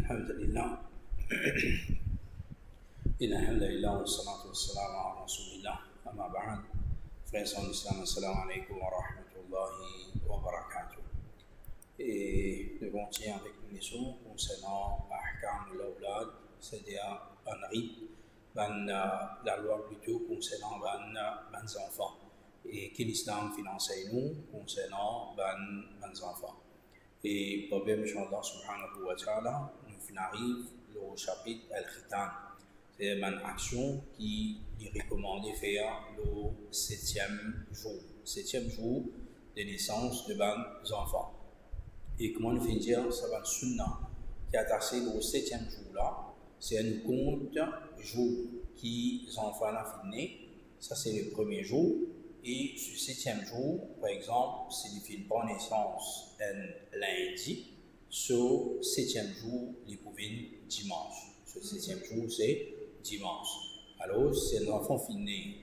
الحمد لله إن الحمد لله والصلاة والسلام على رسول الله أما بعد frères en islam, assalamu alaikum wa rahmatullahi wa barakatuh. Et nous continuons avec une leçon concernant Ahkam al-Awlad, c'est-à-dire un rite, la loi plutôt concernant les enfants. Et que l'islam finance nous concernant les enfants. Et pour bien, Inch'Allah subhanahu wa ta'ala, nous arrivons au chapitre Al-Khitan. C'est une action qui est recommandée de faire le 7e jour de naissance de nos enfants. Et comment nous faisons dire, ça va être sunnah qui est attaché au 7e jour là, c'est un compte jour qui les enfants ont fini, ça c'est le premier jour. Et ce 7e jour, par exemple, s'il fait une bonne naissance un lundi, ce 7e jour, il peut venir dimanche. Ce 7e jour, c'est dimanche. Alors, si un enfant finit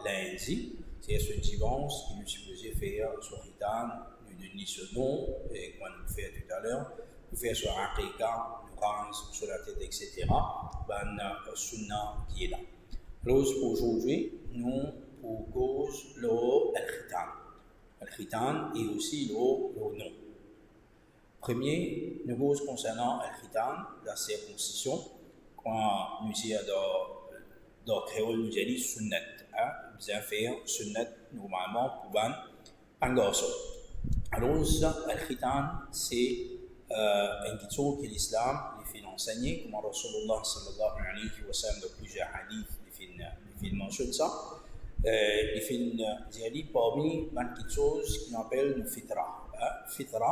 lundi, c'est ce dimanche qu'il est supposé faire son ritan, nous donner ce nom, et comme nous fait tout à l'heure, nous faire son aqiqa, nous rase sur la tête, etc. Sunnah qui est là. Alors, aujourd'hui, nous propose le Al-Khitan. Al-Khitan et aussi le nom. Premier, nous cause concernant Al-Khitan, la circoncision, quand nous disons dans créole, nous disons sunnat. Nous allons faire sunnat normalement pour un garçon. Alors, Al-Khitan, c'est une chose que l'islam fait enseigner, comme Rasulullah sallallahu alayhi wa sallam, dans plusieurs hadiths, il mentionne ça. Il fait dire parmi quelque chose qu'on appelle le fitra. Fitra,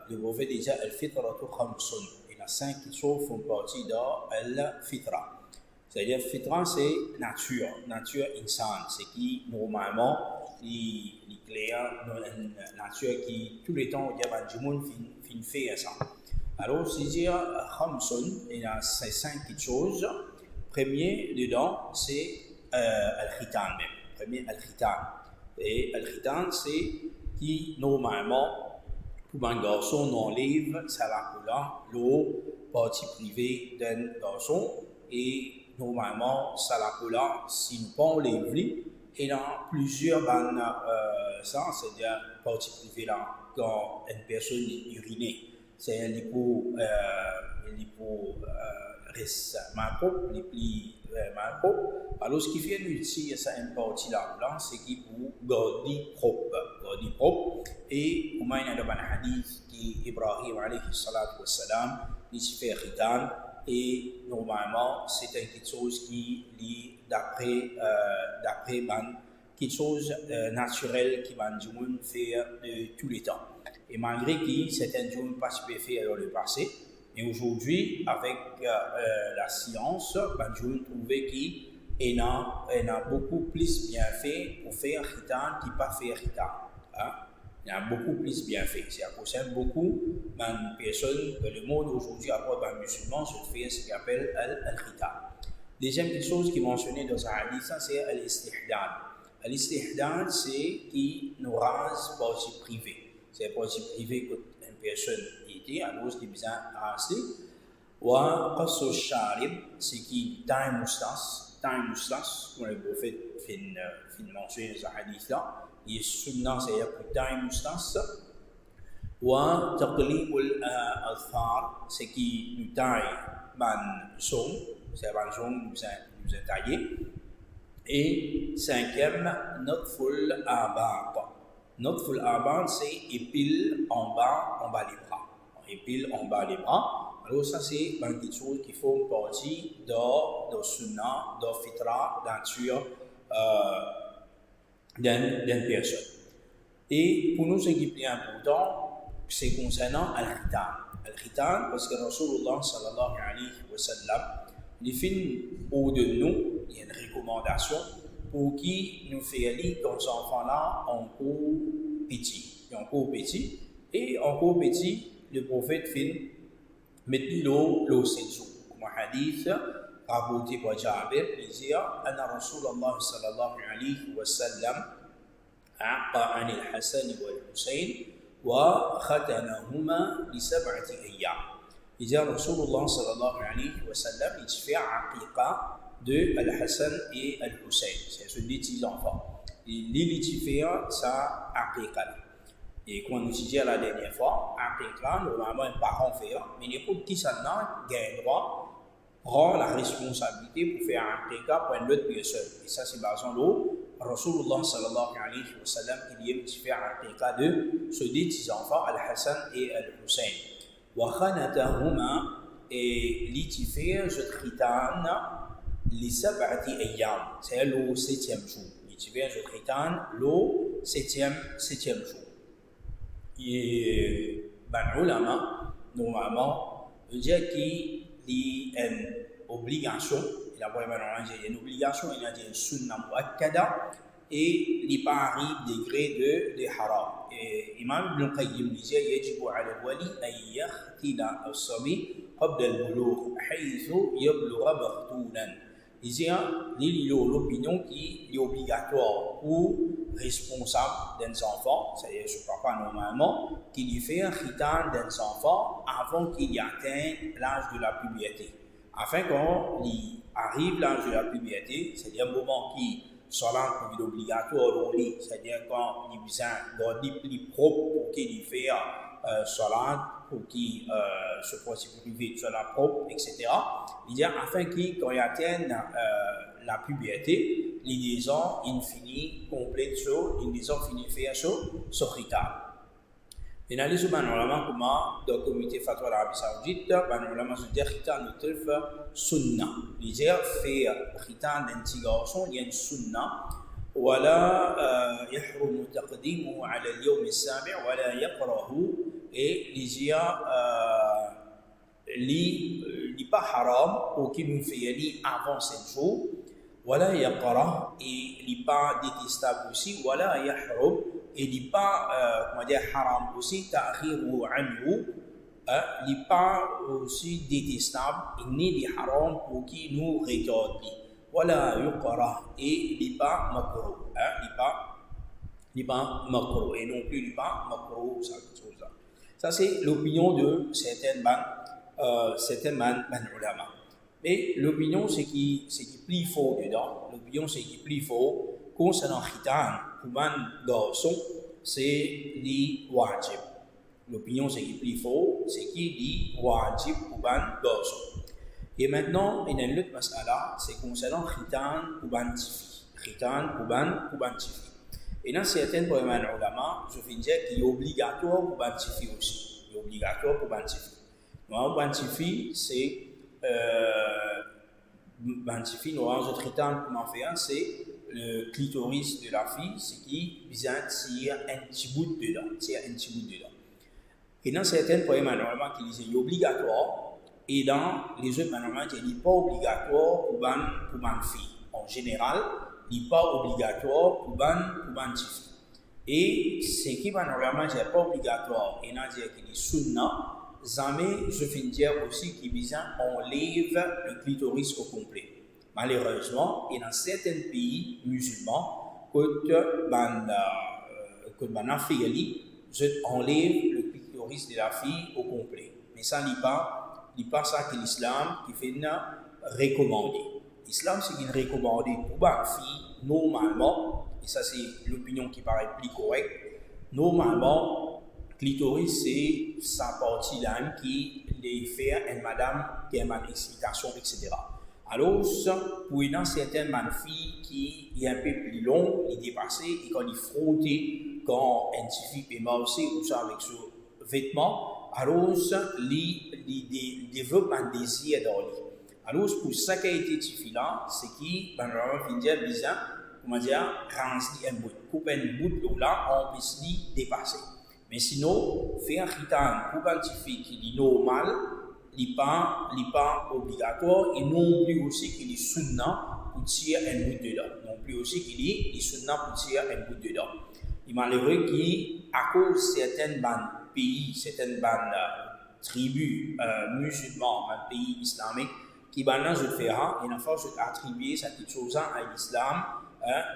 le prophète déjà al fitra tu khamsun. Il y a 5 choses qui font partie de al fitra. C'est-à-dire fitra c'est nature insane, c'est qui normalement les clairs dans nature qui tout le temps il y a du monde fin fait ça. Alors c'est dire khamsun, il y a ces 5 choses. Premier dedans c'est Al-Khitan même. Premier Al-Khitan. Et Al-Khitan, c'est qui, normalement, pour un garçon, on enlève Salakula, le partie privée d'un garçon. Et normalement, Salakula, si nous pas enlève, il y a plusieurs ça, c'est-à-dire partie privée là, quand une personne est urinée. C'est un lipo reste ma propre, les plis ma propre. Alors, ce qui fait l'utile, c'est une partie là, c'est qui pour garder propre. Et comme il y a dans un hadith qui Ibrahim alayhi salatu wassalam, il se fait khitan, et normalement, c'est quelque chose qui lit d'après quelque chose naturel qui va nous faire de tous les temps. Et malgré que certains jours pas si fait dans le passé, et aujourd'hui, avec la science, je trouve qu'il y a beaucoup plus bien fait pour faire khitan qu'il pas faire khitan. Il y a beaucoup plus bien fait. C'est à cause de beaucoup de personnes dans le monde aujourd'hui, après les musulmans, se fait ce qu'on appelle al-khitan. Deuxième chose qui est mentionnée dans un hadith, c'est al-istihdad. Al-istihdad, c'est qui nous rase partie privée. C'est la partie privée qu'une personne était, alors ce qui est bien rasé. Wa qassu sharib, c'est qui taille moustache, comme le prophète fin mentionné dans ce hadith-là. Et sunnah, c'est-à-dire pour taille moustache. Wa taqlimul al-thar, c'est qui nous taille son, c'est ban son nous a taillé. Et cinquième, natful abat. Natful abat, c'est épile en bas les bras. Épile en bas les bras. Alors ça c'est quelque chose qui font partie de sunnah, de fitra, nature d'une personne. Et pour nous, ce qui est plus important, c'est concernant Al-Khitan. Al-Khitan, parce que Rasulullah sallallahu alayhi wa sallam, il fait au-de nous, il y a une recommandation pour qui nous fait aller dans ces enfants-là encore petit. Et encore petit, le prophète fait mettre l'eau 7 jours. Comme un hadith rapporté par Jabir, il dit Anna Rasulullah sallallahu alayhi wa sallam أعطى عن الحسن والحسين وختنهما ل7 أيام. Il dit Rasulullah sallallahu alayhi wa sallam, il fait aqiqa de Al-Hassan et Al-Hussein. C'est ce deux petits enfants. Il fait ça aqiqa. Et comme nous disons la dernière fois, aqiqa, normalement un parent fait, mais n'importe qui ça n'a gain droit, prend la responsabilité pour faire aqiqa pour une autre personne. Et ça c'est basé sur l'eau. Rasulullah sallallahu alayhi wa sallam, il dit fait aqiqa de ce deux petits enfants, Al-Hassan et Al-Hussein. وخنتهما لتفير جد ختان لسبعة أيام c'est le 7e jour لتفير جد ختان le 7e jour et ben ulama normalement veut dire qu'il y a une obligation il y a une obligation il y a une sunna muakkada et il arrive degré de haram. Imam Ibn Qayyim disait يجب على الولي أن يختن الصبي قبل البلوغ حيث يبلغ مختونا. Il dit l'opinion qui est obligatoire ou responsable d'un enfant, c'est-à-dire ce papa normalement, qu'il y fait un khitan d'un enfant avant qu'il atteigne l'âge de la puberté. Afin qu'on y arrive l'âge de la puberté, c'est-à-dire un moment qui Salat pour obligatoire au lit, c'est-à-dire quand il besoin garder plus propre pour qu'il fasse salat, pour qu'il se fasse privé de salat propre, etc. Il dit afin qu'il, quand il atteigne la puberté, les 10 ans, il finit complète sur, les 10 ans finit faire sur rita. Et dans les ulama comment dans le comité fatwa d'Arabie Saoudite, les ulama se disent khitan notre sunna. Ils disent faire khitan d'un petit garçon, il y a une sunna. ولا يحرم تقديمه على اليوم السابع ولا يقرأه et ils disent li pas haram ou qui nous fait aller avant 7 jours ولا يقرأ et li pas détestable aussi ولا يحرم et il n'est pas comment dire haram aussi ta'khiru anhu il n'est pas aussi détestable il n'est pas haram pour qui nous regarde wala yuqra et il n'est pas makruh il n'est pas makruh et non plus il n'est pas makruh ça c'est l'opinion de certaines ulama mais l'opinion c'est qui plus fort dedans l'opinion c'est qui plus fort concernant khitan pour un garçon, c'est li wajib. L'opinion c'est qui plus fort, c'est qui dit wajib pour un garçon. Et maintenant, il y a une autre mas'ala, c'est concernant khitan pour un tifi. Khitan pour un tifi. Et dans certaines ulama, je vais dire qu'il est obligatoire pour un tifi aussi. Il est obligatoire pour un tifi. Pour un tifi, c'est un tifi, nous avons un khitan comment faire, c'est le clitoris de la fille, c'est qui vient tirer un petit bout dedans, Et dans certaines poèmes normalement qui disent obligatoire, et dans les autres normalement qui disent pas obligatoire pour une fille. En général, il n'est pas obligatoire pour une fille. Et ce qui normalement n'est pas obligatoire, et dans qui dit sunna, jamais je finis dire aussi qui vient enlève le clitoris au complet. Malheureusement, et dans certains pays musulmans, que je enlève le clitoris de la fille au complet. Mais ça n'est pas ça que l'islam qui fait recommander. L'islam c'est qu'il recommande pour une fille normalement, et ça c'est l'opinion qui paraît plus correcte. Normalement, clitoris c'est sa partie d'âme qui les fait à une madame qui a une excitation, etc. Alors, pour une certaine filles qui est un peu plus long, il est dépassé et quand il frotte, quand un petit fille est marché ou ça avec ce vêtement, alors il développe un désir dans lui. Alors, pour ça qui a été petit là, c'est qui, normalement, il dit bizarre, comment dire, range un bout, coupe un bout là, on peut se dépasser. Mais sinon, faire un khitan pour un petit fille qui est normal, il n'est pas obligatoire et non plus aussi qu'il est sunna pour tirer un bout dedans. Non plus aussi qu'il est sunna pour tirer un bout dedans. Il est malheureux qu'à cause de certains pays, certaines tribus musulmanes, un pays islamique, qui maintenant je fais et une fois je attribuer cette chose à l'islam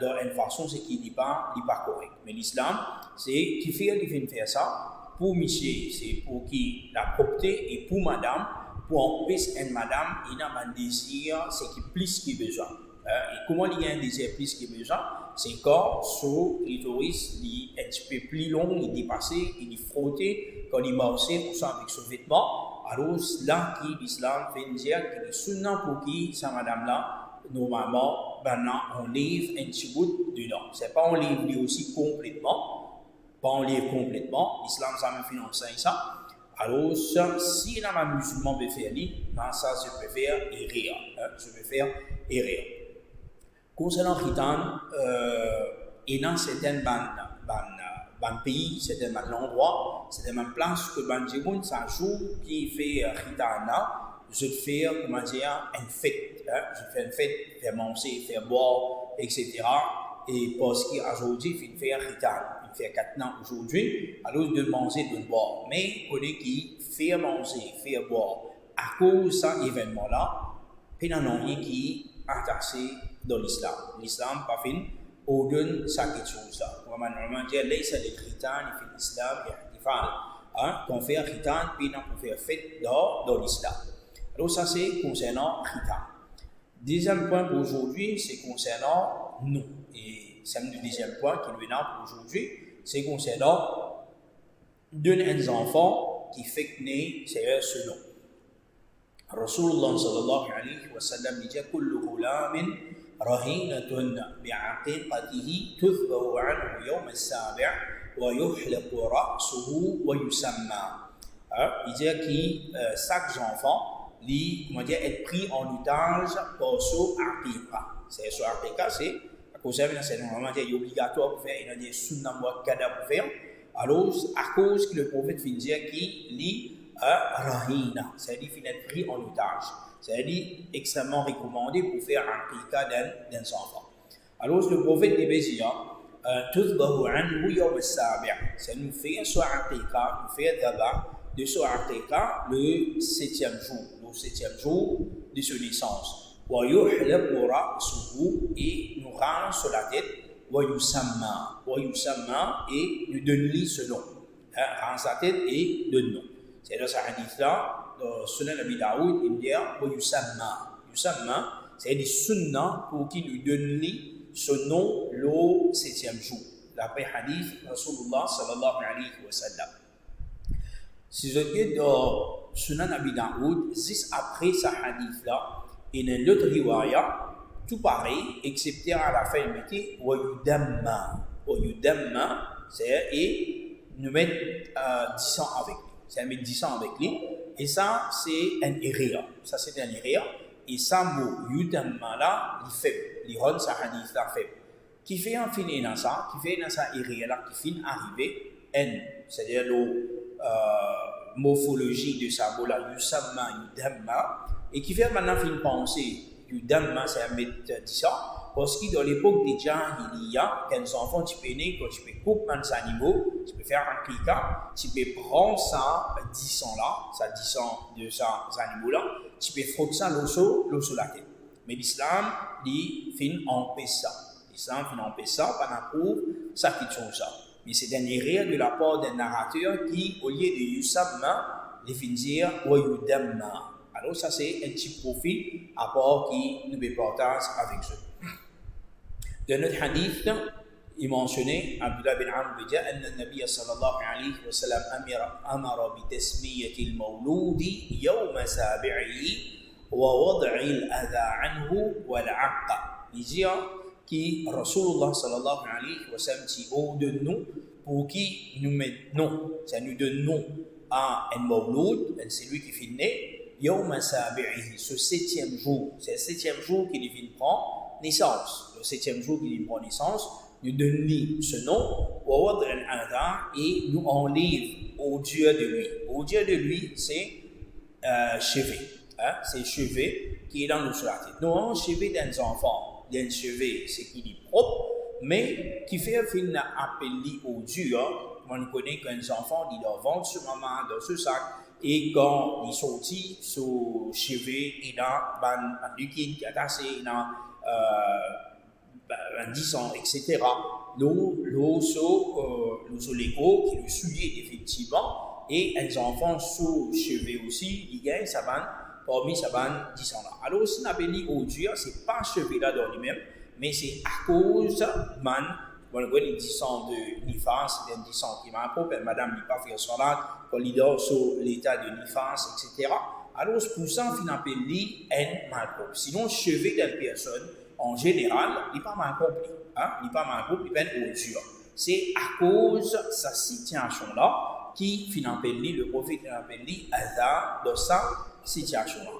dans une façon c'est qui n'est pas correct. Mais l'islam, c'est qui fait faire ça. Pour monsieur, c'est pour qui la propreté et pour madame, pour un pisse et madame, il a un désir, c'est qui plus qu'il besoin. Et comment il y a un désir plus qu'il besoin? C'est quand son clitoris est un petit peu plus long, il dépasse, il est frotté, quand il marche avec son vêtement. Alors là, l'islam fait dire qu'il est sunnah pour qui, sa madame-là, normalement, maintenant, on livre un petit bout dedans. C'est pas on livre lui aussi complètement, pas on livre complètement, l'islam ça me finance ça. Alors, si un musulman peut faire ça, je peux faire erreur. Je peux faire erreur. Concernant Khitan, et dans certains pays, certains endroits, certaines places que Banjimoun, ça joue qui fait Khitan là, je fais, comment dire, une fête. Je fais une fête, faire manger, faire boire, etc. Et parce qu'aujourd'hui, il fait Khitan. Faire 4 ans aujourd'hui, alors de manger, de boire. Mais on est qui fait manger, fait boire, à cause de cet événement-là, il y a rien qui est attaché dans l'islam. L'islam, pas fin, on donne ça quelque chose. On va normalement dire, là, c'est le khitan, il fait l'islam, il y a ihtifal. Qu'on fait un khitan, puis on fait fête dans l'islam. Alors ça, c'est concernant khitan. Deuxième point pour aujourd'hui, c'est concernant nous. Et c'est le deuxième point qui nous est là pour aujourd'hui. C'est concernant deux enfants qui fait naître ce nom. Rasulullah sallallahu alayhi wa sallam dit kullu ghulamin rahinatun bi'aqiqatihi tuthbahu anhu yawm as-sabi' wa yuhlaqu ra'suhu wa yusamma. Il dit que chaque enfant est pris en otage pour son aqiqa. C'est son aqiqa, c'est c'est normalement obligatoire pour faire, il y a des sunnah muakkada pour faire. Alors, à cause que le prophète finit dire qu'il lit rahina, c'est-à-dire qu'il est pris en otage. C'est-à-dire extrêmement recommandé pour faire un aqiqa d'un enfant. Alors, le prophète dit Tudbahu anhu yawm as-sabi'. C'est nous faire soit aqiqa, nous faire d'abord de son aqiqa le 7e jour de sa naissance. وَيُحْلَقُ رَأْسُهُ et nous rend sur la tête وَيُسَمَّا et nous donne lui ce nom. Rend sa tête et donne nom. C'est dans ce hadith-là, dans Sunan Abi Daoud, il dit وَيُسَمَّا, c'est des sunnah pour qui nous donne lui ce nom le 7e jour. D'après hadith Rasulullah sallallahu alayhi wa sallam. Si je dis dans Sunan Abi Daoud, juste après ce hadith-là, et dans l'autre riwaya, tout pareil, excepté à la fin, il mettait Wayudamma, c'est et nous mettre 10 ans avec lui. C'est mettre 10 ans avec lui. Et ça, c'est un erreur. Ça, c'est un erreur. Et ça, mot Yudamma là, il fait, il rend sa hadith là faible. Qui fait un fin dans ça, qui fait dans sa erreur là, qui fin arriver, N, c'est-à-dire la morphologie de sa mot là, Yusamma, Yudamma. Et qui fait maintenant une pensée du Dhamma, c'est un mètre 10 ans, parce que dans l'époque déjà, il y a qu'un enfant, tu peux naître, quand tu peux couper un animal, tu peux faire un clica, tu peux prendre ça 10 ans là, ça 10 ans de ces animaux-là, tu peux frotter ça l'eau sur la tête. Mais l'islam, il fait empêcher ça. L'islam fait empêcher ça, par rapport ça qui chose ça. Mais c'est un erreur de la part d'un narrateur qui, au lieu de Yusamma, il fait dire Wayudamma. Alors ça c'est un petit profil à part qui nous partage avec eux. Dans notre hadith, il mentionnait, Abdullah bin Amr dit que le Nabi sallallahu alayhi wa sallam amara bi tasmiyati al-mawlud yawm sabi'ihi wa wad'i al-adha anhu wal-'aqqa. Il dit que Rasulullah sallallahu alayhi wa sallam dit de nous pour qui nous met nom, ça nous donne nom à un mawlud, c'est lui qui fait né. Yawm sabi'ihi, ce 7e jour, c'est le 7e jour qu'il vient prendre naissance. Le 7e jour qu'il prend naissance, nous donnons ce nom, et nous enlève au Dieu de lui. Au Dieu de lui, c'est chevet. C'est chevet qui est dans notre tête. Nous avons chevet d'un enfant. D'un chevet, c'est qu'il est propre, mais qui fait un appel au Dieu. On connaît qu'un enfant, il doit vendre ce maman dans ce sac. Et quand il sortit, son cheveu, il a un liquide qui est attaché, il a un 10 ans, etc. L'eau sur l'écho qui le souillait définitivement, et les enfants sous cheveux aussi, ils gagnent ça parmi ça va 10 ans là. Alors, si on appelle l'odieux, ce n'est pas cheveux là dans lui-même, mais c'est à cause les 10 ans de nifas, les 10 ans qui m'a appris, madame n'est pas fait salat, quand il dort sur l'état de nifas, etc. Alors, pour ça, on appelle un mal propre. Sinon, cheveux d'une personne, en général, il n'est pas mal propre. Il n'est pas mal propre, il est odieux. C'est à cause de cette situation-là qui le prophète appelle Adha dans sa situation-là.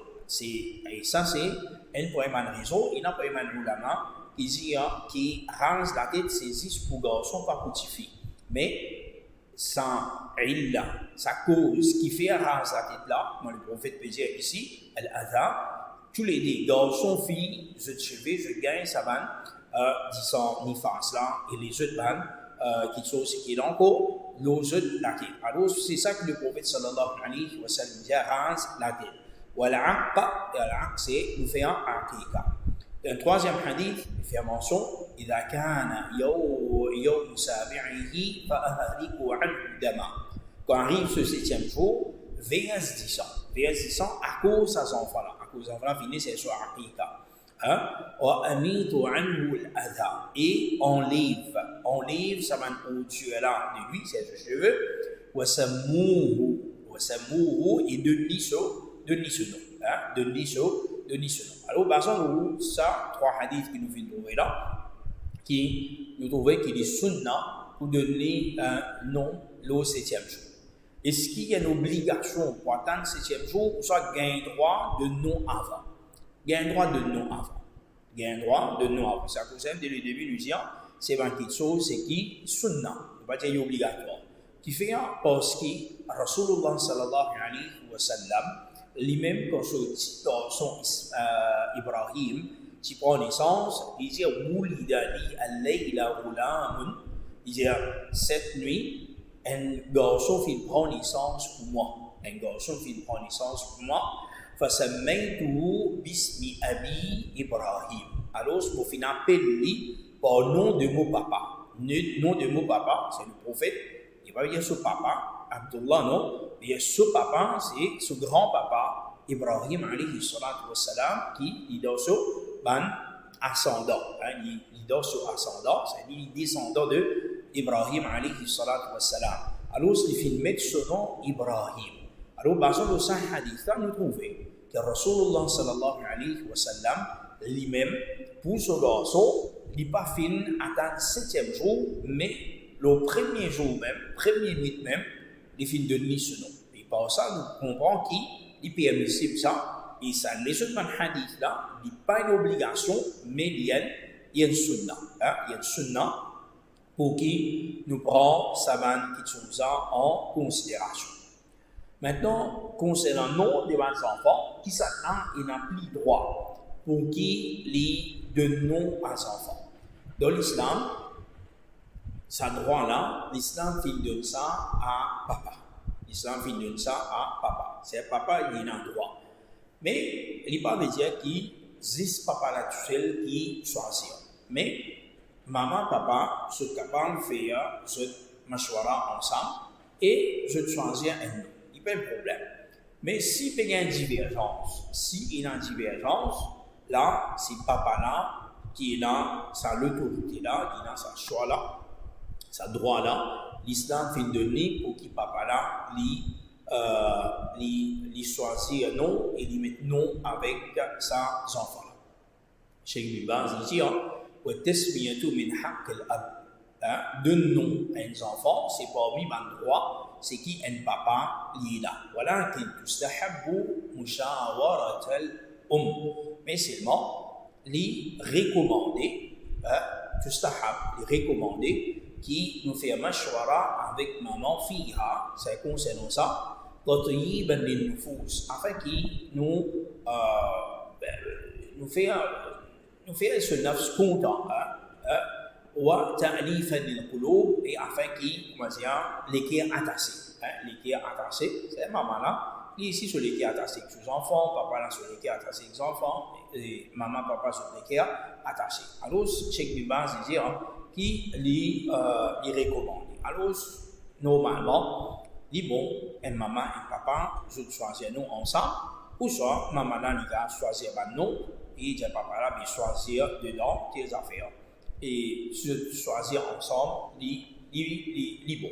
Et ça, c'est une première raison. Il y a une première ulama qui dit qui rase la tête, saisit pour garçon, pas pour filles. Mais sans illa, sa cause qui fait rase la tête là, le prophète peut dire ici, Al-Adha, tous les deux, garçons, filles, je cheveux, je gagne, ça va, disons, nifas là, et les autres vannes, qui sont ce qui est encore, les autres la tête. Alors, c'est ça que le prophète sallallahu alayhi wa sallam dit, rase la tête. Wal-aqqa, et al-aqqa, c'est nous faire un aqiqa. Un troisième hadith, il fait mention, إذا كان يوم سابعه فأهلكوا عنه دما. Quand arrive ce 7e jour, veillez 10 ans à cause de ces enfants-là. À cause des enfants-là, finissent sur aqiqa. وأميتوا عنه الأذى. Et enlève ça va au-dessus-là de lui, c'est le cheveu. وسموه et donne-lui ce nom. Alors, par exemple, ça, 3 hadiths que nous venons de trouver là, qui nous trouvons qu'il est sunnah pour donner un nom le 7e jour. Est-ce qu'il y a une obligation pour atteindre le 7e jour ou ça gagne droit de nom avant? Gagne droit de nom avant. Ça concerne dès le début nous dire, c'est une petite chose, c'est qui sunnah, pas dire obligatoire. Qui fait parce que Rasulullah sallallahu alayhi wa sallam, lui-même, quand son Ibrahim, qui prend naissance, il dit Moulidali al-layla ghulamun, il dit cette nuit, un garçon qui prend naissance pour moi. Fasammaytuhu bismi abi Ibrahim. Alors, je me fais appeler par nom de mon papa. Nom de mon papa, c'est le prophète. Il va dire ce papa, Abdullah, non, mais ce papa, c'est ce grand-papa, Ibrahim alayhi salatu wa salam, qui est dans ce ascendant. Il est dans ce ascendant, c'est-à-dire il est descendant de Ibrahim alayhi salatu wa salam. Alors, il fait mettre ce nom Ibrahim. Alors, basant sur ce hadith-là, nous trouvons que Rasulullah sallallahu alayhi wa sallam, lui-même, pour ce garçon, il n'a pas fini atteindre le 7e jour, mais le premier jour même, première nuit même, il finit de donner ce nom. Et par ça, nous comprenons qu'il est permissible ça. Et ça, les autres hadiths là, il n'est pas une obligation, mais il y a une sunnah. Il y a une sunnah pour qui nous prend sa petite chose en considération. Maintenant, concernant le nom des enfants, qui ça il n'a plus droit pour qui les donne nom à ses enfants. Dans l'islam, ça droit-là, l'islam donne ça à papa. C'est papa, il a un droit. Mais il n'est pas dire qu'il existe papa là tout seul qui choisit. Mais maman, papa, sont capables de faire ce machouara ensemble et je choisis un nom. Il n'y a pas de problème. Mais si il y a une divergence, là, c'est papa là qui est là, sa l'autorité là, qui est là, sa choix là, sa droit là, l'islam fait donner pour qu'il papa là, lui choisir un nom et lui mettre nom avec ses enfants là. Cheikh Ibn Baz dit, وَالتَّسْمِيَةُ مِنْ حَقِّ الْأَبْ. Donne nom à un enfant, c'est parmi mes droits, c'est qui un papa lié là. Voilà qu'il tustahabbu mushawarat al-um. Mais seulement, les recommandés, qui nous fait un mashwara avec maman, fille, c'est concernant ça, tatiyiban lin-nufus, afin qu'il nous fait ce nafs content, wa ta'lifan lil-qulub, et afin qu'il, les cœurs attachés, c'est maman là, ici sur les cœurs attachés avec ses enfants, papa là sur les cœurs attachés avec ses enfants, et maman, papa sur les cœurs attachés. Alors, Cheikh Ibn Baz dit, qui les recommande. Alors, normalement, dit bon, et maman et papa, je choisir nous ensemble, ou soit maman là, il va choisir nous, et dit papa là, il choisir dedans tes affaires. Et se choisir ensemble, il bon.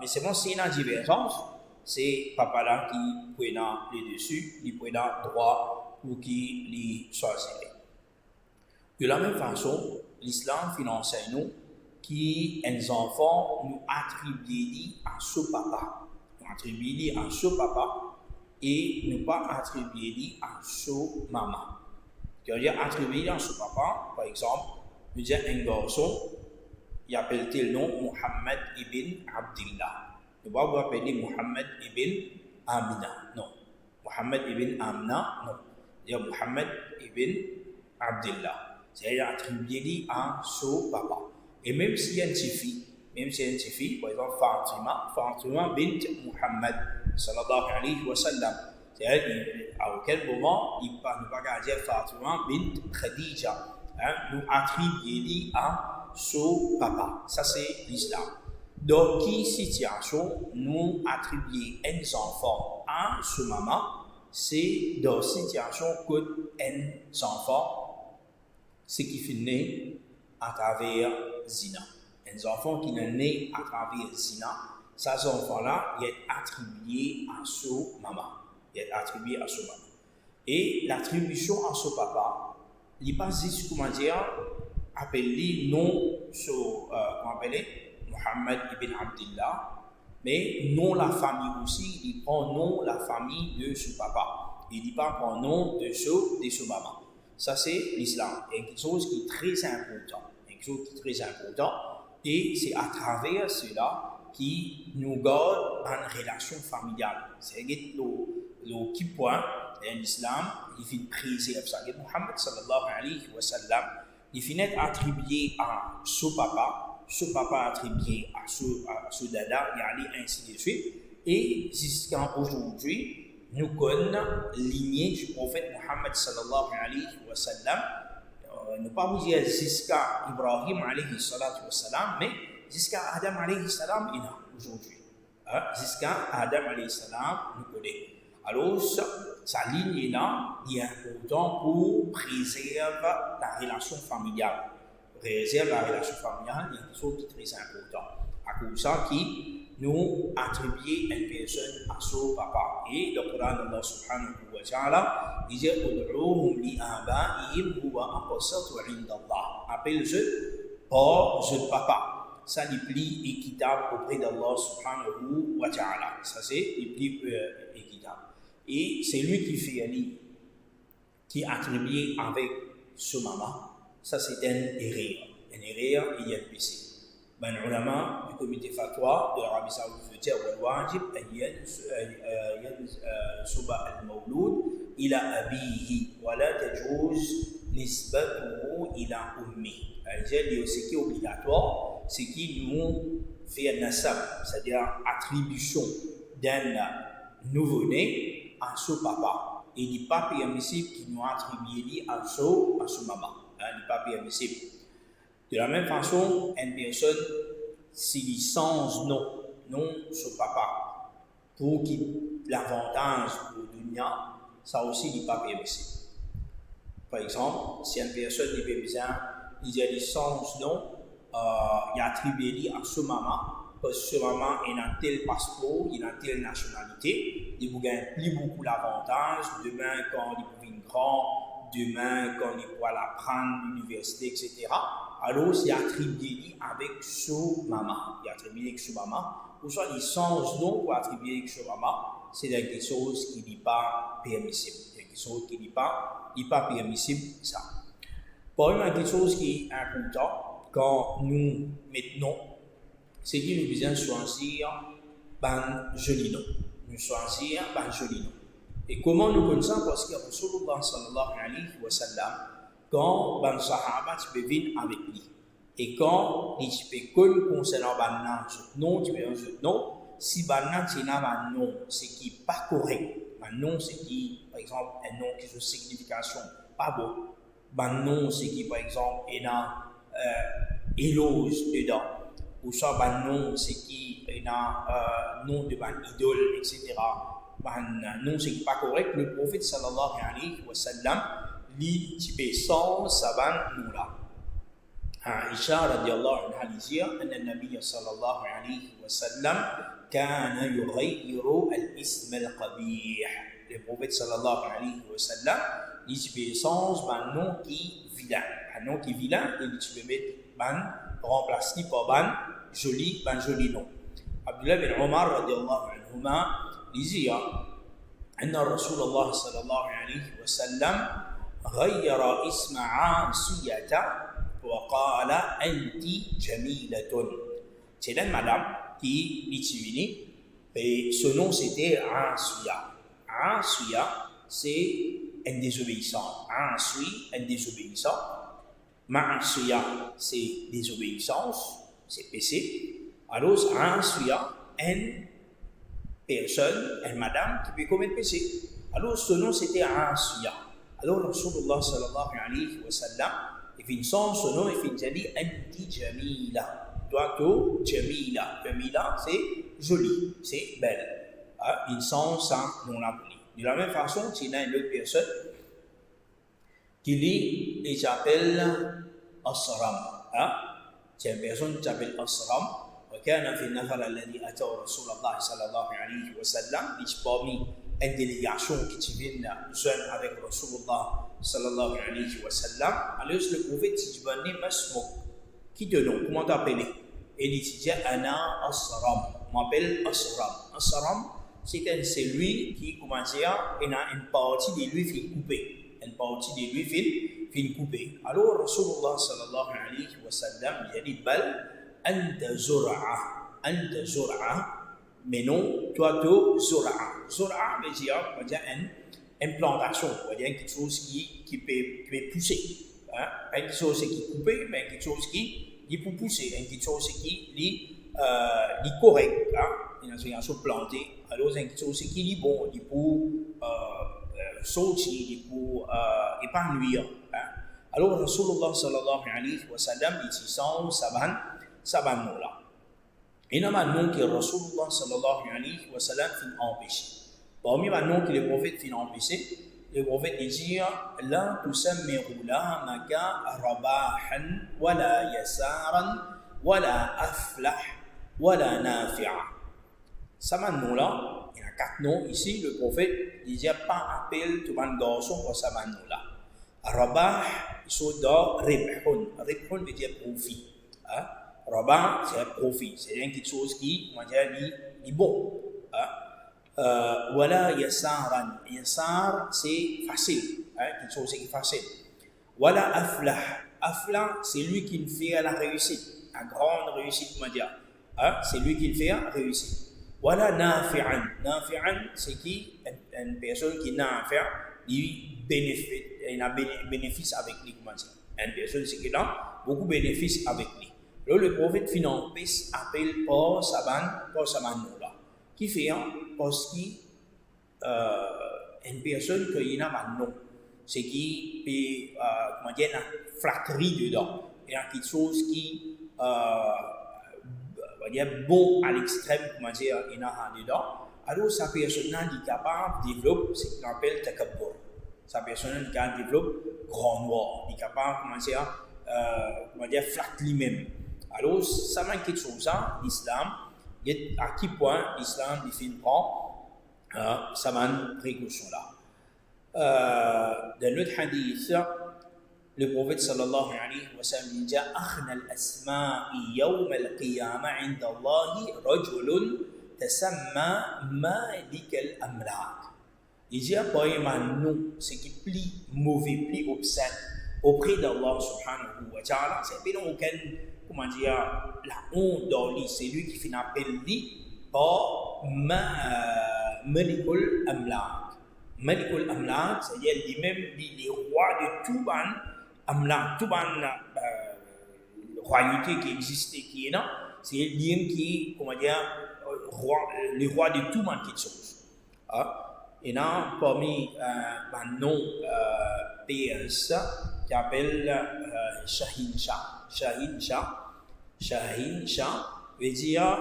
Mais c'est bon, s'il y a une divergence, c'est papa là qui prend les dessus, il prend droit pour qu'il les choisisse. De la même façon, l'islam enseigne nous qu'un enfant nous attribue à ce papa. Nous attribue à ce papa et ne pas attribuer à ce maman. C'est-à-dire attribuer à ce papa, par exemple, nous disons un garçon, il appelle le nom Muhammad ibn Abdullah. Ne pas vous appeler Muhammad ibn Amina, non. Muhammad ibn Amina, non. C'est Muhammad ibn Abdullah. C'est-à-dire attribuer à ce papa. Et même s'il y a une fille, par exemple Fatima bint Muhammad sallallahu alayhi wa sallam, c'est-à-dire à aucun moment il ne peut pas dire Fatima bint Khadija, nous attribuer à ce papa. Ça c'est l'islam. Dans quelle situation nous attribuer un enfant à ce maman, c'est dans la situation que un enfant ce qui fait né à travers zina. Un enfant qui est né à travers zina, ces enfants-là, il est attribué à ce maman. Et l'attribution à ce papa, il n'est pas juste, appelé non sur, Muhammad ibn Abdullah, mais non la famille aussi, il prend non la famille de ce papa. Il ne dit pas prend nom de ce maman. Ça, c'est l'islam. Il y a quelque chose qui est très important. Et c'est à travers cela qui nous garde une relation familiale. C'est le key point de l'islam, il fait préserver ça. Muhammad sallallahu alayhi wa sallam, il finit attribué à ce papa attribué à ce dada, et ainsi de suite. Et jusqu'à aujourd'hui, nous connaissons la lignée du prophète Muhammad sallallahu alayhi wa sallam. Ne pas vous dire jusqu'à Ibrahim alayhi salatu wa salam, mais jusqu'à Adam alayhi salam, il y a aujourd'hui. Jusqu'à Adam alayhi salam, nous connaissons. Alors, sa ligne là, il est important pour préserver la relation familiale. Préserver la relation familiale, il y a quelque chose qui est très important. À cause de ça, qui nous attribuer une personne à son papa. Et le Coran Allah subhanahu wa ta'ala dit Ud'uhum li aba'ihim huwa aqsatu 'inda Allah. Appelle-le par ce papa. Ça est plus équitable auprès d'Allah subhanahu wa ta'ala. Ça c'est le plus équitable. Et c'est lui qui fait qui attribue avec ce maman. Ça c'est un erreur. Un erreur, il y a un péché. Ben, ulama du comité fatwa de l'Arabie Saoudite والواجب أن ينسب المولود إلى أبيه ولا تجوز نسبته إلى أمه. C'est-à-dire ce qui est obligatoire, c'est qu'il nous fait un nasab, c'est-à-dire attribution d'un nouveau-né à ce papa. Et il n'est pas permissible qu'il nous attribue à ce maman. Il n'est pas permissible. De la même façon, une personne, s'il change non sur papa, pour qu'il l'avantage pour le dunya, ça aussi n'est pas permissible. Par exemple, si une personne n'est pas besoin, il y a des change non, il a attribué à ce maman, parce que ce maman il a tel passeport, il a telle nationalité, il vous gagne plus beaucoup l'avantage, demain quand il devient grand, demain quand il pourra l'apprendre à l'université, etc. Alors, c'est attribué avec ce maman. Il attribué avec ce maman. Ou soit, il change nom pour attribuer avec ce maman. C'est quelque chose qui n'est pas permissible. Quelque chose qui n'est pas permissible, ça. Par exemple, quelque chose qui est important, quand nous mettons, c'est que nous devons choisir un joli nom. Nous choisir un joli nom. Et comment nous connaissons? Parce que Rasulullah sallallahu alayhi wa sallam, quand les Sahaba tu peux venir avec lui. Et quand tu peux concernant le nom, tu peux dire non, si tu as un nom, c'est qui n'est pas correct. Un nom, c'est qui, par exemple, un nom qui a une signification pas bon. Un nom, c'est qui, par exemple, il y a éloge dedans. Ou soit un nom, c'est qui il y a nom de ban idole, etc. Non, c'est pas correct. Le prophète sallallahu alayhi wa sallam, li type sans saban nous là. Aisha radiallahu anha dit أن النبي صلى الله عليه وسلم كان يغير الاسم القبيح. Le prophète sallallahu alayhi wa sallam, il type sans ban nom qui vilain. Un nom qui vilain, il type mettre ban remplacé par ban joli nom. Abdullah bin Omar radiallahu anhuma disait أن رسول الله صلى الله عليه وسلم غير اسم عاصية وقال أنت جميلة. C'est une madame qui l'utilisait et son nom c'était Asiya. Asiya c'est un désobéissant. Asi, un désobéissant. Ma'asiya c'est désobéissance, c'est péché. Alors Asiya, une personne, une madame qui peut commettre péché. Alors son nom c'était Asiya. Alors Rasulullah sallallahu alayhi wa sallam, il fait son nom, il fait dit Anti Jamila. Toi, tu Jamila. Jamila, c'est joli, c'est belle. Il sent ça non appelé. De la même façon, il y a une autre personne qui lit et s'appelle Asram. C'est une personne qui s'appelle Asram. وكان في النفر الذي أتوا رسول الله صلى الله عليه وسلم parmi une délégation qui vient jeune avec Rasulullah sallallahu alayhi wa sallam. Alors le prophète dit Masmouk, qui te nom, comment t'appeler? Et il dit Ana Asram, m'appelle Asram. Asram c'est celui qui commence à une partie de lui fin coupée, une partie de lui fin coupée. Alors Rasulullah sallallahu alayhi wa sallam il dit bal Anta Zur'a, mais non, toi, tu Zur'a. Zur'a veut dire une implantation, quelque chose qui peut pousser. Pas quelque chose qui est coupé, mais quelque chose qui peut pousser, quelque chose qui est correct. Il y a une chose plantée, alors quelque chose qui est bon, qui peut sortir, qui peut épanouir. Alors, Rasulullah sallallahu alayhi wa sallam, il dit saban nom là. Et il y a un nom que Rasulullah sallallahu alayhi wa sallam fin empêché. Parmi les noms que le prophète fin empêché, le prophète dit La tusammiru la maka rabahan, wala yasaran, wala aflah, wala nafi'a. Saban nom là, il y a 4 noms ici. Le prophète disait pas appel tout le monde garçon pour saban nom là. Rabah, il sont dans ribhun. Ribhun veut dire profit. Rabah, c'est un profit, c'est quelque chose qui, on va dire, est bon. Wala yasaran, yasar, c'est facile, quelque chose qui est facile. Wala aflah, aflah, c'est lui qui fait la réussite, la grande réussite, on va dire. C'est lui qui fait la réussite. Wala nafi'an, nafi'an, c'est qui, une personne qui n'a à faire, il a bénéfice avec lui, comment dire. Une personne, c'est qui a beaucoup de bénéfices avec lui. Alors, le prophète finance appelle pour saban là, qui fait parce qu'il une personne qui a un nom, c'est qui peut comment dire une flatterie dedans, il y a quelque chose qui va dire bon à l'extrême, comment dire, il y a dedans. Alors, sa personne est capable de développer ce qu'on appelle takabbur. Sa personne est capable de développer grand noir, il est capable comment dire flatter lui-même. Alors, ça m'a quelque chose, l'islam, à quel point l'islam définit ça m'a une précaution là. Dans notre hadith, le prophète sallallahu alayhi wa sallam dit أخنى الأسماء يوم القيامة عند الله رجل تسمى مالك الأملاك. Il dit apparemment non, ce qui est plus mauvais, plus obscène auprès d'Allah subhanahu wa ta'ala, c'est pas aucun, comment dire, la honte dans lui, c'est lui qui fait appel lui par Malikul Amlak. Malikul Amlak, c'est-à-dire lui-même, les rois de tout ban Amlak, tout ban royauté qui existait, qui est là, c'est lui qui, comment dire, les rois de tout ban quelque chose. Et là, parmi un nom PS qui appelle Shahin Shah. Shahin Shah veut dire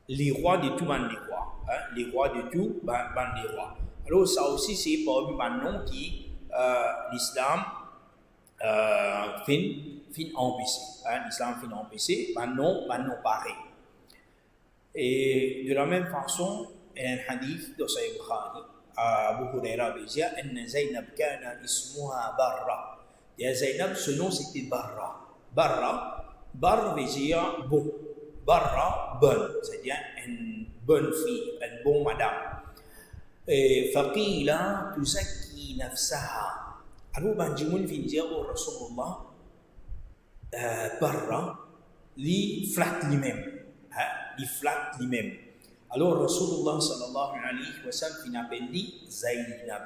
les rois de tout ban les rois. Les rois de tout ban les rois. Alors ça aussi c'est parmi les noms qui l'islam fin empêché. L'islam fin empêché, ban nom pareil. Et de la même façon, il y a un hadith de Sahih Bukhari, Abu Huraira dit que Zainab kana ismuha Barra. Et Zainab, ce nom c'était Barra. Barra veut dire bon. Barra, bonne, c'est-à-dire une bonne fille, une bonne madame. Et faqila tuzakki nafsaha. Alors, banjimoun fin dire au Rasulullah, Barra, li flatte lui-même. Il flatte lui-même. Alors Rasulullah sallallahu alayhi wa sallam fin appelle Zainab.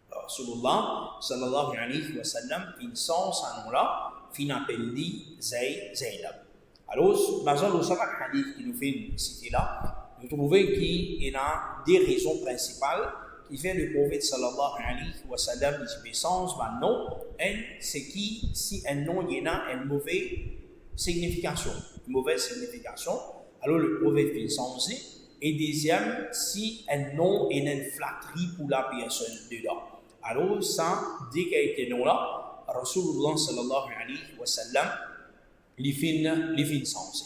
Rasulullah sallallahu alayhi wa sallam fin sens à nom-là, fin appelle Zainab. Alors, basant le salat hadith qui nous fait citer là, nous trouvons qu'il y a des raisons principales qui fait le prophète sallallahu alayhi wa sallam dit sens maintenant, c'est qui si un nom y a une mauvaise signification, alors le prophète fait changer. Et deuxième, si un nom est une flatterie pour la personne dedans. Alors ça, dès qu'il y a été nom là, Rasulullah sallallahu alayhi wa sallam les fin changer.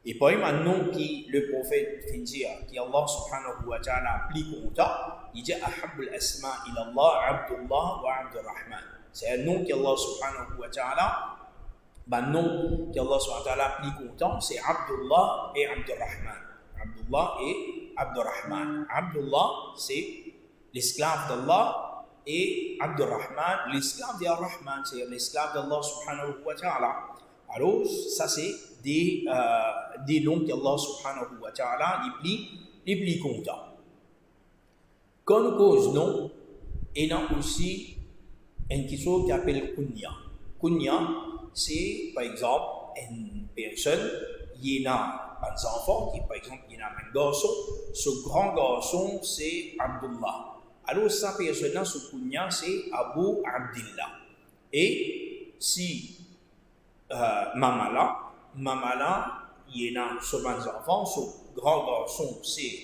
Et puis maintenant que le prophète fait dire que Allah subhanahu wa ta'ala plus content, il dit ahabbul asma ila Allah Abdullah wa Abdurrahman. C'est un nom qu'Allah subhanahu wa ta'ala, nom qu'Allah subhanahu wa ta'ala plus content, c'est Abdullah et Abdurrahman. Abdullah et Abdurrahman. Abdullah, c'est l'esclave d'Allah et Abdurrahman, l'esclave d'Ar-Rahman, c'est l'esclave d'Allah subhanahu wa ta'ala. Alors, ça c'est des noms qu'Allah subhanahu wa ta'ala les plus contents. Quand nous cause non, il y a aussi une question qui s'appelle kunya. Kunya, c'est par exemple une personne, il y a un enfant qui, par exemple, il y a un garçon, ce grand garçon c'est Abdullah. Alors, sa personne, ce kunya, c'est Abu Abdillah. Et si Mamala, il y a ce enfant, ce grand garçon c'est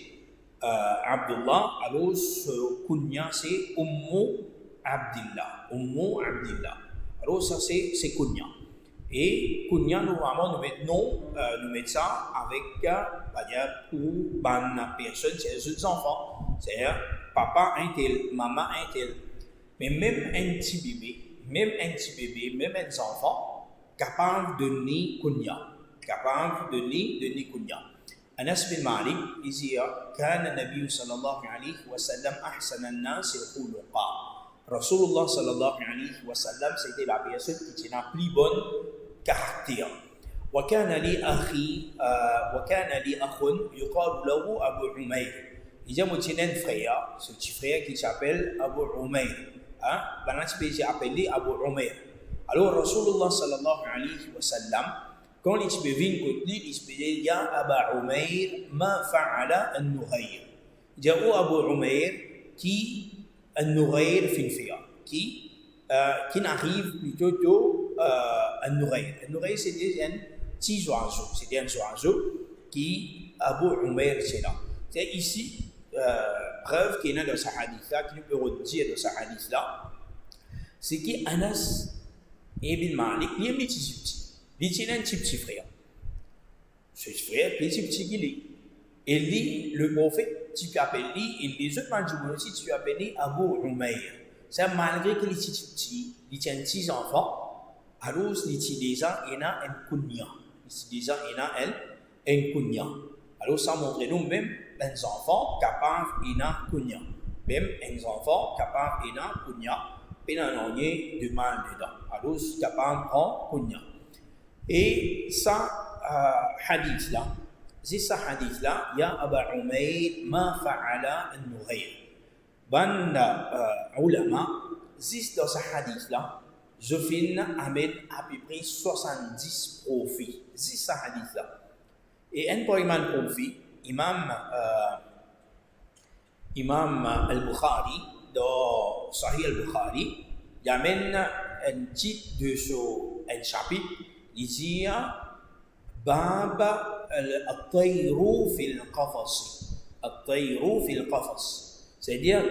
Abdullah. Alors, ce kunya, c'est Ummu Abdillah. Alors, ça c'est kunya. Et kunya, normalement, nous mettons ça avec, pour une personne, c'est les enfants. C'est-à-dire, papa un tel, maman un tel. Mais même un petit bébé, même un enfant, capable de donner kunya. Anas bin Malik, il dit, كان النبي صلى الله عليه وسلم أحسن الناس خلقا. Rasulullah sallallahu alayhi wa sallam, c'était la personne qui était la plus bonne caractère. وكان لي أخ يقال له أبو عمير. Il y a un frère, ce petit frère qui s'appelle Abu Umayr. J'ai appelé Abu Umayr. Alors Rasulullah sallallahu alayhi wa sallam, quand il se vient côté, il se dit ya Abu Umayr, ma fa'ala an-Nughayr. Il dit oh Abu Umayr, qui an-Nughayr fin fiya, qui n'arrive plutôt an-Nughayr. An-Nughayr c'est un petit oiseau, c'est un oiseau qui Abu Umayr c'est là. C'est ici preuve qu'il y a dans ce hadith là, qui nous peut redire dans ce hadith là, c'est qu'Anas ibn Malik, il est un petit. Il a un petit frère. Ce frère, petit qu'il est. Et lui, le prophète, tu peux appeler, et les autres mandjoumoun aussi, tu peux appeler Abu Umayr. C'est malgré qu'il est petit, il a un petit enfant, alors il a déjà un kunya. Alors ça montre nous même un enfant capable d'un kunya. Même un enfant capable d'un kunya, il n'y a rien de mal dedans. Alors c'est capable d'un kunya. Et ça, hadith là, il y a Abu Umayr, ma fa'ala an-Nughayr. Ban ulama, dans ce hadith là, je finis avec à peu près 70 profits. C'est ce hadith là. Et un premier profit, Imam al-Bukhari, dans Sahih al-Bukhari, il amène un titre de un chapitre, il dit Bab الطير في القفص. الطير في القفص. C'est-à-dire,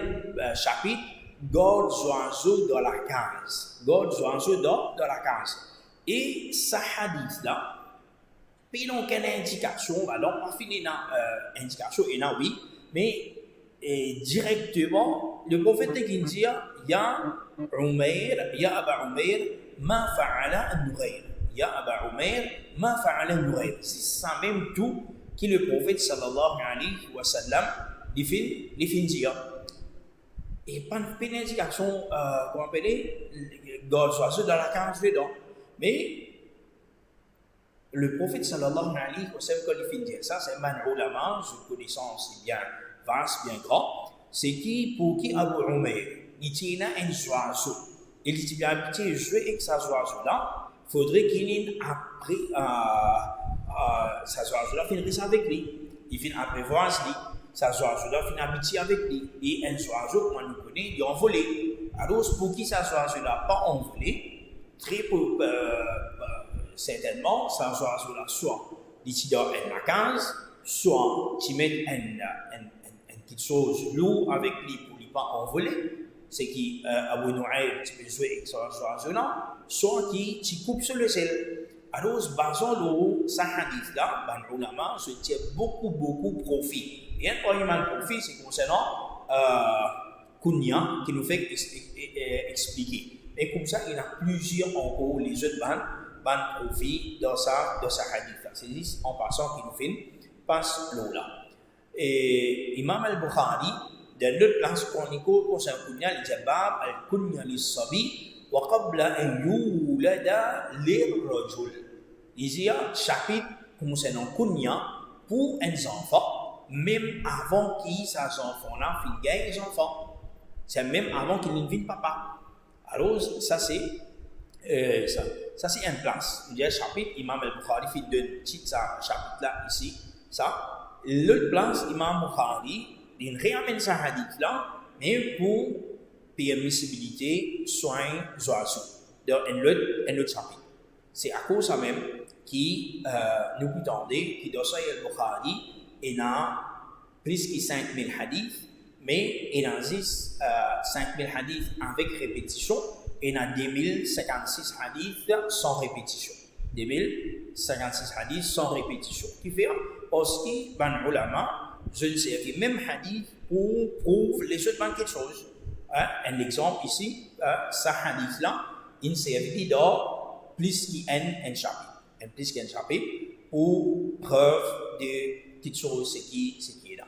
chapitre, garde oiseaux dans la case. Garde oiseaux dans la case. Et ce hadith-là, puis donc une indication, alors pas fini dans indication, et là oui, mais directement, le prophète qui dit, Ya Umair, Ya Aba Umair, ma fa'ala an-Nughayr. Ya Aba Umair, ma fa'ala an-Nughayr. C'est ça même tout que le prophète sallallahu alayhi wa sallam lui fait dire. Et pas une indication, comment appeler, garde oiseaux dans la case dedans. Mais le prophète sallallahu alayhi wa sallam, quand il fait dire ça, c'est un ulama, je connaissance bien vaste, bien grand, c'est qui, pour qui Abu Umair, il tient un oiseau. Il dit bien habitué jouer avec sa oiseau-là, il faudrait qu'il ait appris sa oiseau-là, finisse avec lui. Il finit après voir lui. Sa oiseau-là finit habitué avec lui. Et un oiseau, comme on le connaît, il est envolé. Alors, pour qui sa oiseau-là pas envolé, très peu, certainement, sa oiseau-là soit il tient dans la case, soit tu mets une petite chose lourde avec lui pour ne pas envoler, c'est qui Abu Nu'aym, tu peux jouer avec son oiseau-là, soit qui tu coupes sur le sel. Alors, basant ce hadith-là, les ulama se tirent beaucoup profit. Et un premier profit, c'est concernant Kunya, qui nous fait expliquer. Et comme ça, il y a plusieurs encore les autres profit dans sa hadith-là. C'est-à-dire, en passant, qui nous fait passe l'eau là. Et Imam al-Bukhari, dans l'autre place chronique concernant Kunya, il dit Bab al-Kunya lis-sabi wa qabla an yulada lir-rajul. Il y a un chapitre concernant Kunya pour un enfant, même avant qu'il ces enfants-là finissent les enfants. C'est même avant qu'ils ne viennent papa. Alors, ça c'est une place. Il y a un chapitre, Imam al-Bukhari fait deux petits chapitres-là ici. Ça. L'autre place, Imam Bukhari, il ramène ce hadith-là, mais pour permissibilité, soins, oiseaux. Dans un autre chapitre. C'est à cause de ça même qui nous prétendons que dans Sahih al-Bukhari, il y a plus que 5000 hadiths, mais il y a 5000 hadiths avec répétition, et il y a 2056 hadiths sans répétition. 2056 hadiths sans répétition. Qui fait parce que les ulama, je ne sais pas, même hadith pour prouver les autres quelque chose. Un exemple ici, ce hadith-là, il s'est dans plus qu'un chapitre. Plus qu'un chapitre pour preuve de petites choses, ce qui est là.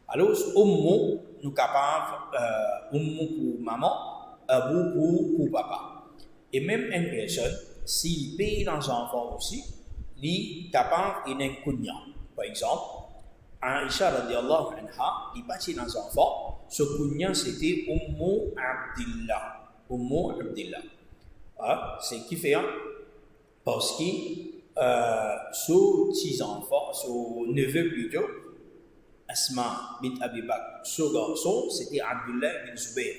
Alors, Ummu, nous sommes capables, Ummu pour maman, Abu pour papa. Et même une personne, s'il paye dans un enfant aussi, il est capable d'un kunya. Par exemple, Aïcha radiallahu anha, il est parti dans un enfant, ce kunya c'était Ummu Abdillah. Ummu Abdillah. C'est qui fait, parce que ce petit enfant, ce neveu plutôt, Asma bint Abi Bakr, ce garçon c'était Abdullah bin Zubair.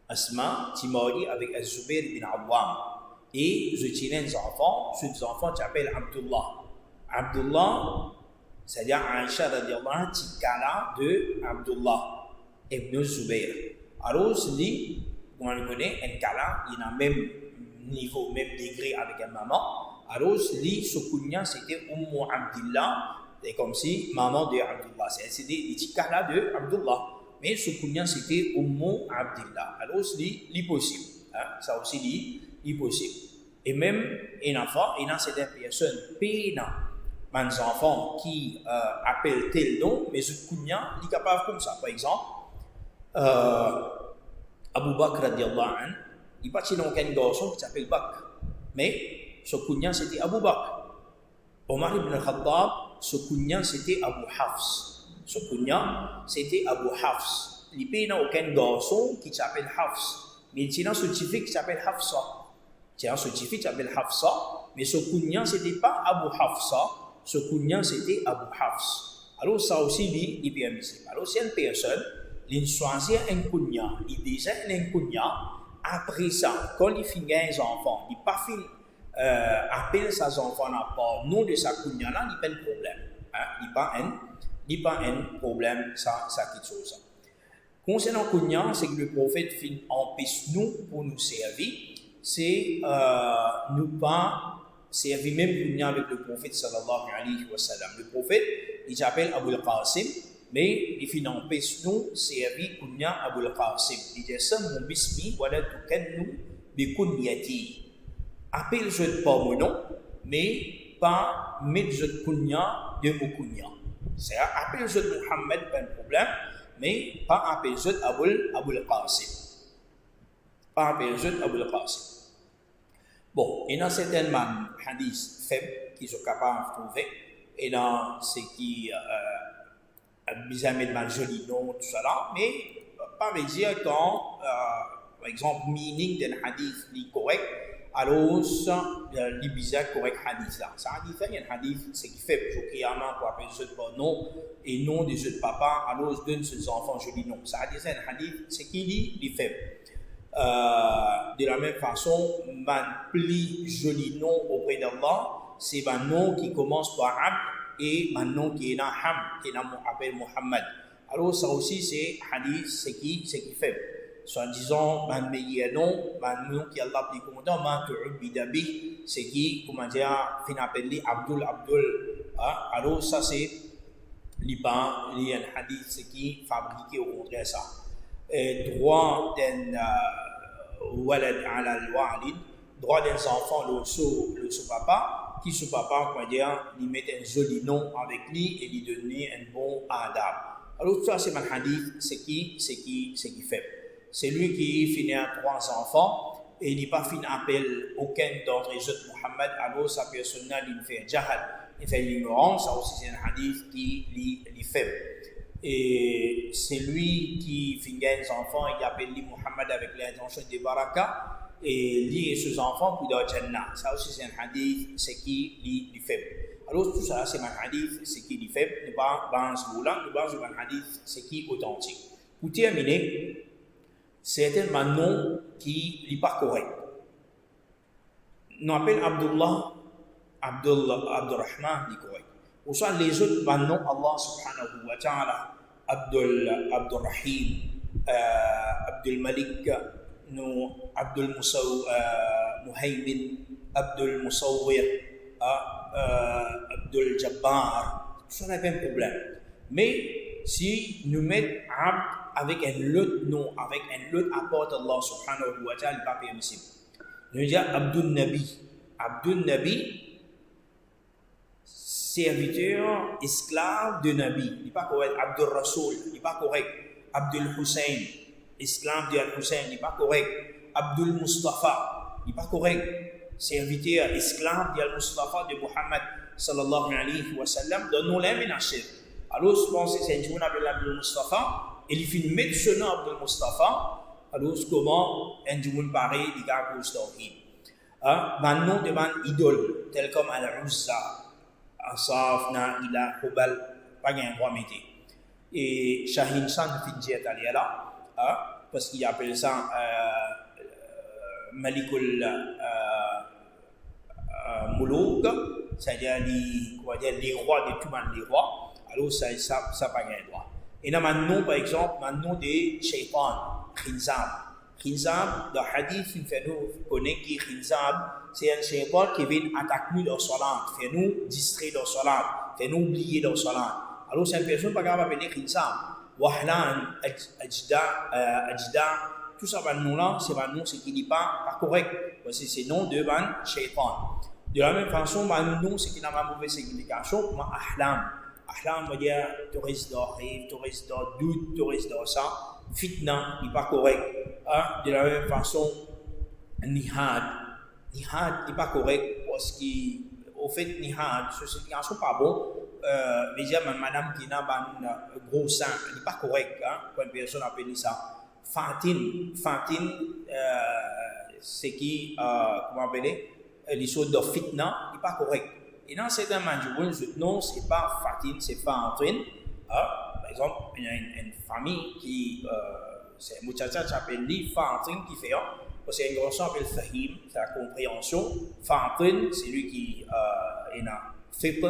Asma, Timori avec Az-Zubair bin Awwam. Et je tiens des enfants, ces enfants s'appellent Abdullah. Abdullah, c'est-à-dire Aïcha radiallahu anha, Tikala de Abdullah ibn Zubair. Alors, c'est comme on le connaît, un Kala, il a même niveau, même degré avec une maman. Alors, ce kunya, c'était Ummu Abdillah, c'est comme si maman de Abdullah. C'est des Tikala de Abdullah. Mais ce kunya, c'était Ummu Abdillah. Alors, c'est possible. Ça aussi, c'est possible. Et même un enfant, il y a certaines personnes, des enfants qui appellent tel nom, mais ce kunya, il est capable comme ça. Par exemple, Abu Bakr radiallahu anhu, il n'est pas si long qu'un garçon qui s'appelle Bakr. Mais ce kunya, c'était Abu Bakr. Omar ibn al-Khattab, ce kunya, c'était Abu Hafs. Ce kunya, c'était Abu Hafs. Il n'y a aucun garçon qui s'appelle Hafs. Mais il y a un scientifique qui s'appelle Hafsa. Il y a un scientifique qui s'appelle Hafsa. Mais ce kunya, ce n'était pas Abu Hafsa. Ce kunya, c'était Abu Hafs. Alors, ça aussi, il est permissible. Alors, si une personne, il choisit un kunya, il désigne un kunya, après ça, quand il finit les enfants, il n'a pas fait appelle ses enfants par nom de sa kunya là, il n'y a pas de problème. Il n'y a pas un problème, ça quelque chose. Concernant kunya, c'est que le prophète empêche nous pour nous servir, c'est nous pas servir même kunya avec le prophète sallallahu alayhi wa sallam. Le prophète, il s'appelle Abu al-Qasim, mais il empêche nous servir kunya Abu al-Qasim. Il dit ça, mon bismi, voilà tout nous bi kunyati. Appelle-je pas mon nom, mais pas mettre kunya de mon kunya. C'est appelle-je Muhammad, pas de problème, mais pas appelle-je Abu al-Qasim. Pas appelle-je Abu al-Qasim. Bon, il y a certainement hadiths faibles qui sont capables de trouver, et il y a ce qui bizarre mettre mal joli nom, tout ça là, mais pas me dire quand, par exemple, meaning d'un hadith est correct, alors le bizarre correct hadith là. Ça hadith là, il y a un hadith, c'est qui fait pour Qiyamah pour appeler ceux par nom et nom des jeux de papa, alors donne ses enfants joli nom. Ça hadith là, un hadith, c'est qui dit, il fait. De la même façon, man plus joli nom auprès d'Allah, c'est un nom qui commence par Abd et un nom qui est dans Ham, qui est appelé Muhammad. Alors ça aussi c'est hadith, c'est qui fait. Soit disant, un meilleur nom, un nom qui Allah plus commandant, man tu'ubidabi, c'est qui, comment dire, fin appelé Abdul. Alors ça c'est l'Iban, il y a un hadith, c'est qui fabriqué au contraire ça. Droit d'un walad ala al-walid, droit d'un enfant le papa, qui ce papa, comment dire, lui met un joli nom avec lui et lui donner un bon adab. Alors ça c'est un hadith, c'est qui fait. C'est lui qui finit à 3 enfants et il n'a pas fini appel aucun d'entre les autres Muhammad, alors sa personne il fait jahal, il fait l'ignorance, ça aussi c'est un hadith qui est faible. Et c'est lui qui finit les enfants, il appelle les Muhammad avec l'intention de baraka et lui et ses enfants pour dans Jannah. Ça aussi c'est un hadith, c'est qui est faible. Alors tout ça c'est un hadith, c'est qui est faible, ne pas dans ce bout-là, ne pas dans un hadith, c'est qui est authentique. Pour terminer, c'est un nom qui n'est pas correct. Nous appelons Abdullah, Abdurrahman, c'est correct. Ou soit les autres noms, Allah subhanahu wa ta'ala, Abdurrahim, Abdul Malik, Abdul Muhaymin, Abdul Musawwir, Abdul Jabbar, ça n'a pas de problème. Mais si nous mettons Abd avec un autre nom, avec un autre apport d'Allah subhanahu wa ta'ala, il n'est pas permissible. Nous disons Abdul Nabi. Abdul Nabi, serviteur, esclave de Nabi. Il n'est pas correct. Abdul Rasoul, il n'est pas correct. Abdul Hussein, esclave de Al-Hussein, il n'est pas correct. Abdul Mustafa, il n'est pas correct. Serviteur, esclave de Al-Mustafa de Muhammad sallallahu alayhi wa sallam, dans nos lèvres et alors, je pense que c'est un jour appelé Abdul Mustafa, et il finit mettre ce nom Abdul Mustafa, alors comment un jour pareil, il y a un tawhid. Maintenant, devant idole, tel comme Al-Uzza, Asaf, Na'ila, Hubal, pas un droit métier. Et Shahin San finit à là, parce qu'il appelle ça Malikul Muluk, c'est-à-dire les rois de tout le monde, les rois. Alors ça pas un droit. Et là maintenant par exemple maintenant des shaytan, Khinzab. Khinzab dans hadith il fait nous connaître que Khinzab c'est un shaytan qui vient attaquer nous dans salat, fait nous distraire dans salat, fait nous oublier dans salat. Alors c'est une personne pas capable d'appeler Khinzab. Wahlan, Ajda, tout ça va nous là, c'est un nom qui n'est pas correct parce que c'est nom de ban shaytan. De la même façon, ban nom c'est qui n'a pas mauvaise signification, ma ahlam. Ahlam veut dire touriste d'or rêve, touriste d'or doute, touriste d'or ça. Fitna n'est pas correct. De la même façon, nihad n'est pas correct parce qu'au fait, nihad, ce signification pas bon. Mais dire madame qui n'a pas un gros sein, n'est pas correct quand une personne appelle ça. Fatin, c'est qui, comment appeler, les choses de fitna n'est pas correct. Et dans certains mandjouins, non, ce n'est pas Fatin, c'est Fatin. Par exemple, il y a une famille qui, c'est un muchacha qui s'appelle Li Fatin qui fait, parce qu'il y a une notion appelée fahim, c'est la compréhension. Fatin, c'est lui qui est fait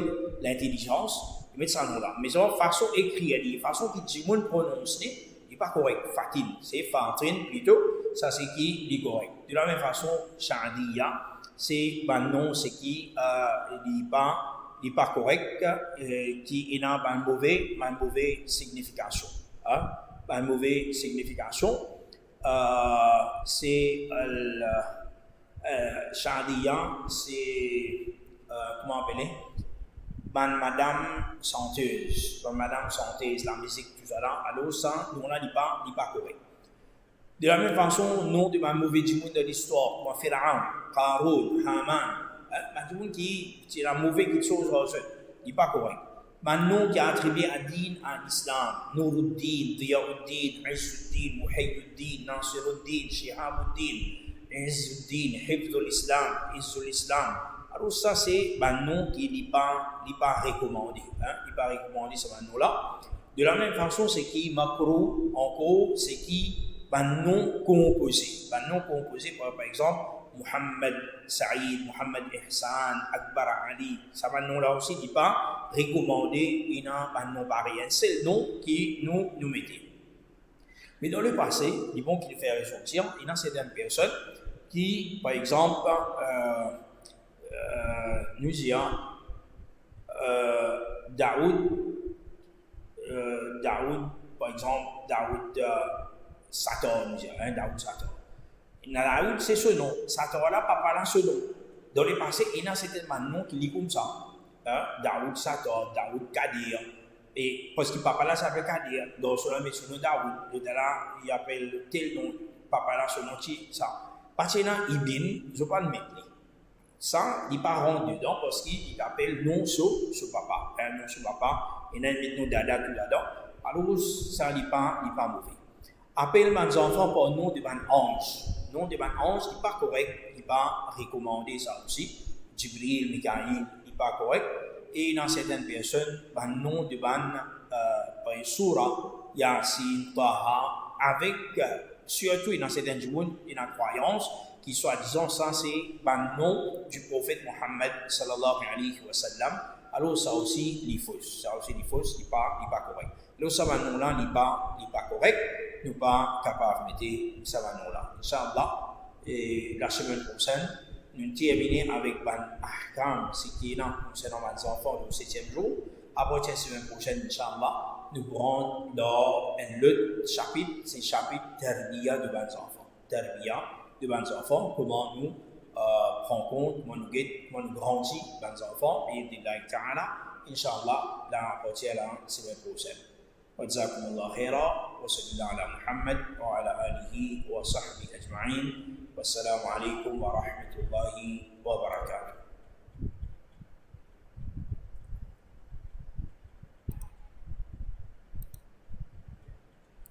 l'intelligence, il met ça là. Mais de façon écrite, de façon qui dit monde prononce, il n'est pas correct. Fatin, c'est fatin plutôt, ça c'est qui est correct. De la même façon, Shadiya, c'est non, c'est qui n'est pas correct, qui est dans une mauvaise signification. Une mauvaise signification. C'est Shadiya, c'est comment appeler? Madame chanteuse, la musique, tout ça là, alors ça, nous on n'a pas correct. De la même façon, nom de ma mauvais du monde de l'histoire, comme Pharaon, Qarun, Haman, tout le monde qui est la mauvaise quelque chose, il n'est pas correct. Maintenant, qui a attribué à Din à l'islam, Nuruddin, Diyauddin, Izzuddin, Muhayduddin, Nasiruddin, Shihabuddin, Izzuddin, Hifdul Islam, Izzul Islam. Alors ça, c'est un nom qui n'est pas recommandé. Il n'est pas recommandé ce nom-là. De la même façon, c'est qui Makro, encore, c'est qui un nom composé. Un nom composé, par exemple, Muhammad Saïd, Muhammad Ihsan, Akbar Ali. Ça, un nom-là aussi n'est pas recommandé. Il n'y a pas un nom pareil. C'est le nom qui nous mettons. Mais dans le passé, il est bon qu'il fait ressortir. Il y a certaines personnes qui, par exemple, nous disons Daoud, par exemple, Daoud Sator, nous disons, Daoud Sator. Daoud, c'est ce nom. Sator là, papa là, ce nom. Dans le passé, il y a certainement nom qui lit comme ça. Daoud Sator, Daoud Kadir. Et parce que papa là s'appelle Kadir, donc cela met son nom Daoud. Le là, il appelle tel nom, papa là, son nom, ça. Parce que là, Ibn, je ne vais pas le mettre. Ça, il n'est pas rendu dedans parce qu'il appelle non sur papa. Non sur papa, il y a un dada tout là-dedans. Alors, ça n'est pas mauvais. Appelle mes enfants par nom de ban ange. Nom de ban ange, il n'est pas correct, il n'est pas recommandé ça aussi. Jibril, Mikaïl, il n'est pas correct. Et dans certaines personnes, ban nom de ban surah, Yasin, Taha, avec, surtout dans certaines gens, il y a une croyance qui soi-disant ça c'est le nom du prophète Mohammed sallallahu alayhi wa sallam. Alors ça aussi il est faux, il n'est pas correct. Alors ça nom là n'est pas correct, nous pas capable de mettre ça nom là. Inch'Allah, et la semaine prochaine nous terminons avec ahkam, ce qui est là concernant les enfants du 7e jour. Après la semaine prochaine, Inch'Allah, nous pourrons dans un autre chapitre, c'est le chapitre Tarbiya de les enfants. Tarbiya de nos enfants, comment nous prendre compte, comment nous grandir dans nos enfants, et Inch'Allah, la partie à la semaine prochaine. وجزاكم الله خيرا وصلى الله على محمد وعلى آله وصحبه أجمعين والسلام عليكم ورحمة الله وبركاته.